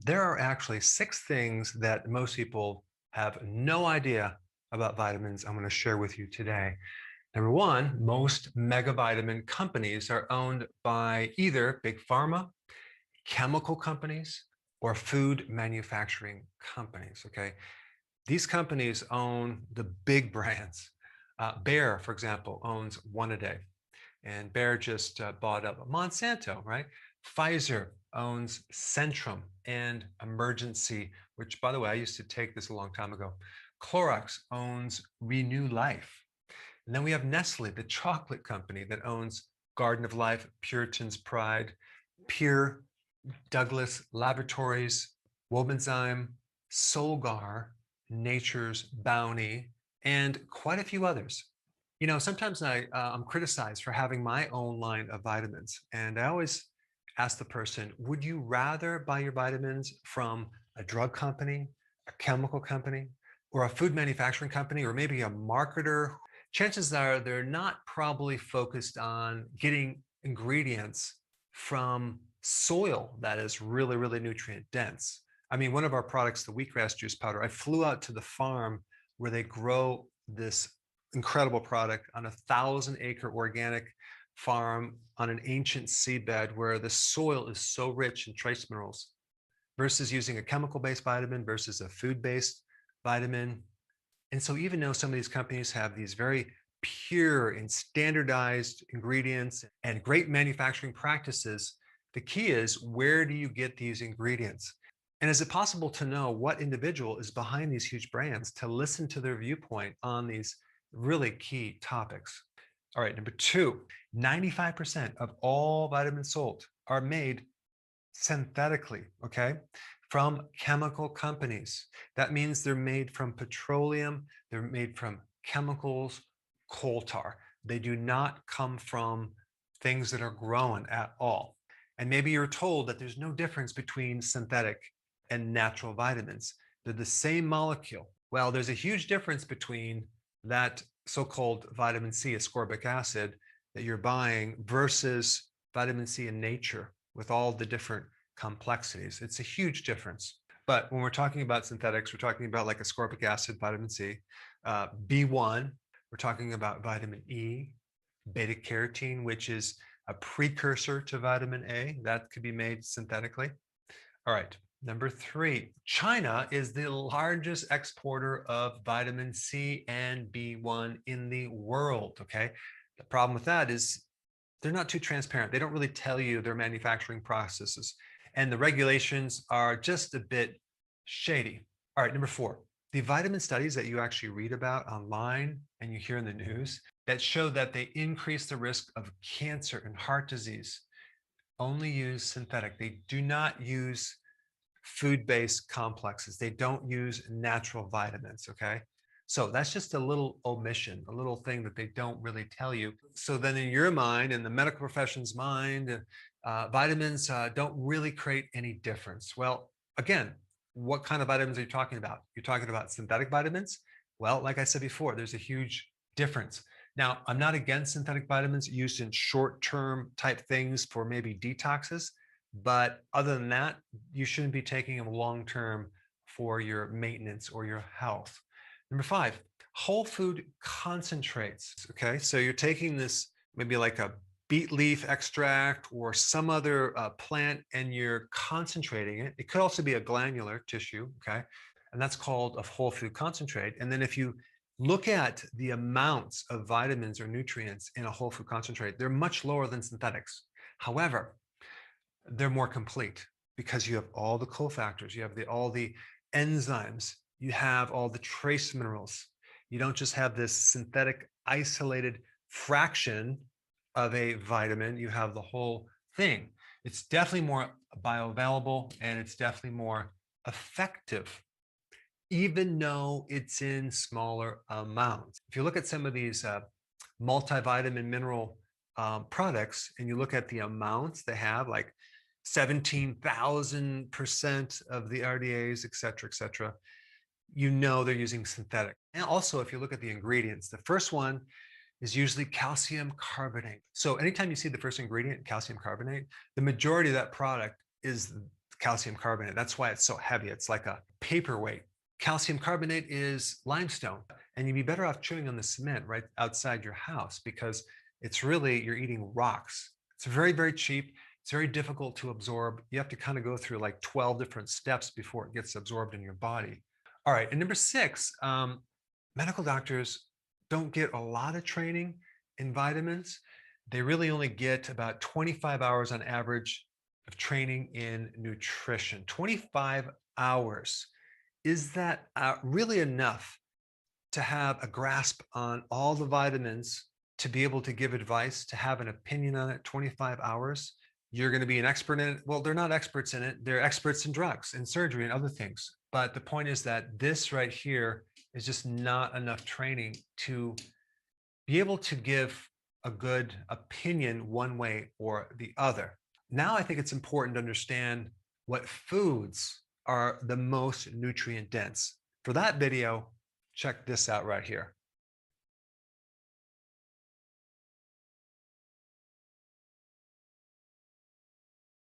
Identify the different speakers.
Speaker 1: There are actually 6 things that most people have no idea about vitamins I'm going to share with you today. Number 1, most megavitamin companies are owned by either big pharma, chemical companies, or food manufacturing companies, okay? These companies own the big brands. Bayer, for example, owns One A Day, and Bayer just bought up Monsanto, right? Pfizer owns Centrum and Emergency, which, by the way, I used to take this a long time ago. Clorox owns Renew Life. And then we have Nestle, the chocolate company that owns Garden of Life, Puritan's Pride, Pure, Douglas Laboratories, Wobenzyme, Solgar, Nature's Bounty, and quite a few others. You know, sometimes I'm criticized for having my own line of vitamins. And I always ask the person, would you rather buy your vitamins from a drug company, a chemical company, or a food manufacturing company, or maybe a marketer? Chances are they're not probably focused on getting ingredients from soil that is really, really nutrient dense. I mean, one of our products, the wheatgrass juice powder, I flew out to the farm where they grow this incredible product on a 1,000-acre organic farm on an ancient seabed where the soil is so rich in trace minerals versus using a chemical-based vitamin versus a food-based vitamin. And so even though some of these companies have these very pure and standardized ingredients and great manufacturing practices, the key is, where do you get these ingredients? And is it possible to know what individual is behind these huge brands, to listen to their viewpoint on these really key topics? All right, number 2, 95% of all vitamins sold are made synthetically, okay, from chemical companies. That means they're made from petroleum, they're made from chemicals, coal tar. They do not come from things that are grown at all. And maybe you're told that there's no difference between synthetic and natural vitamins. They're the same molecule. Well, there's a huge difference between that so-called vitamin C, ascorbic acid, that you're buying versus vitamin C in nature with all the different complexities. It's a huge difference. But when we're talking about synthetics, we're talking about like ascorbic acid, vitamin C, B1, we're talking about vitamin E, beta carotene, which is a precursor to vitamin A that could be made synthetically. All right, number 3, China is the largest exporter of vitamin C and B1 in the world, okay? The problem with that is they're not too transparent. They don't really tell you their manufacturing processes, and the regulations are just a bit shady. All right, number 4, the vitamin studies that you actually read about online and you hear in the news that show that they increase the risk of cancer and heart disease only use synthetic. They do not use food-based complexes. They don't use natural vitamins, okay? So that's just a little omission, a little thing that they don't really tell you. So then in your mind, in the medical profession's mind, vitamins don't really create any difference. Well, again, what kind of vitamins are you talking about? You're talking about synthetic vitamins? Well, like I said before, there's a huge difference. Now, I'm not against synthetic vitamins used in short-term type things for maybe detoxes, but other than that, you shouldn't be taking them long-term for your maintenance or your health. Number 5, whole food concentrates, okay? So you're taking this, maybe like a beet leaf extract or some other plant, and you're concentrating it. It could also be a glandular tissue, okay? And that's called a whole food concentrate. And then if you look at the amounts of vitamins or nutrients in a whole food concentrate, they're much lower than synthetics. However, they're more complete because you have all the cofactors, you have all the enzymes, you have all the trace minerals. You don't just have this synthetic isolated fraction of a vitamin, you have the whole thing. It's definitely more bioavailable and it's definitely more effective, even though it's in smaller amounts. If you look at some of these multivitamin mineral products and you look at the amounts they have, like 17,000% of the RDAs, et cetera, you know they're using synthetic. And also, if you look at the ingredients, the first one is usually calcium carbonate. So anytime you see the first ingredient, calcium carbonate, the majority of that product is calcium carbonate. That's why it's so heavy. It's like a paperweight. Calcium carbonate is limestone, and you'd be better off chewing on the cement right outside your house because it's really, you're eating rocks. It's very, very cheap. It's very difficult to absorb. You have to kind of go through like 12 different steps before it gets absorbed in your body. All right, and number 6, medical doctors don't get a lot of training in vitamins. They really only get about 25 hours on average of training in nutrition. 25 hours. Is that really enough to have a grasp on all the vitamins, to be able to give advice, to have an opinion on it? 25 hours? You're going to be an expert in it? Well, they're not experts in it. They're experts in drugs and surgery and other things. But the point is that this right here is just not enough training to be able to give a good opinion one way or the other. Now I think it's important to understand what foods are the most nutrient dense. For that video, check this out right here.